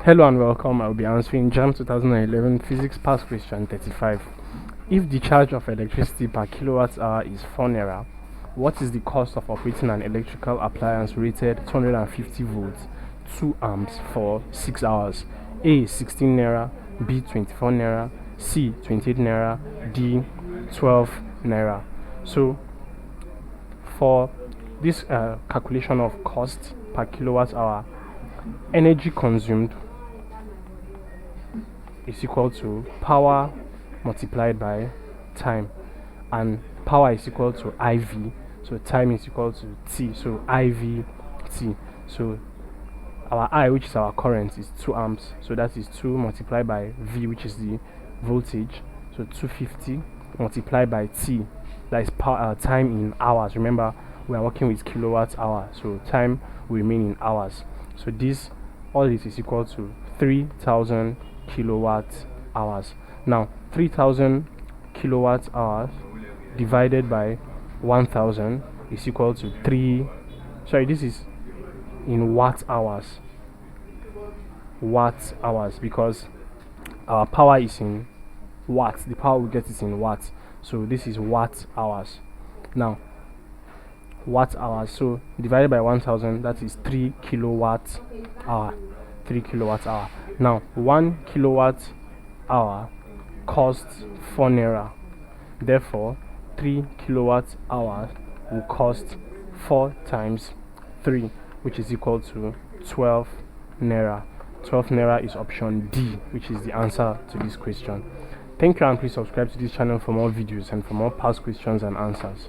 Hello and welcome. I'll be answering JAMB 2011 Physics Past Question 35. If the charge of electricity per kilowatt hour is 4 naira, what is the cost of operating an electrical appliance rated 250 volts, 2 amps for 6 hours? A. 16 naira, B. 24 naira, C. 28 naira, D. 12 naira. So for this calculation of cost per kilowatt hour, energy consumed is equal to power multiplied by time, and power is equal to IV, so time is equal to T, so IV T. So our I, which is our current, is 2 amps, so that is 2 multiplied by V, which is the voltage, so 250 multiplied by T, that is time in hours. Remember, we are working with kilowatt hour, so time will remain in hours. So this, all this is equal to 3000 kilowatt hours. Now 3000 kilowatt hours divided by 1000 is equal to this is in watt hours, because our power is in watts, the power we get is in watts, so this is watt hours. Now watt hours, so divided by 1000, that is 3 kilowatt hour. Now 1 kilowatt hour costs 4 naira, therefore 3 kilowatt hours will cost 4 times 3, which is equal to 12 naira. 12 naira is option D, which is the answer to this question. Thank you, and please subscribe to this channel for more videos and for more past questions and answers.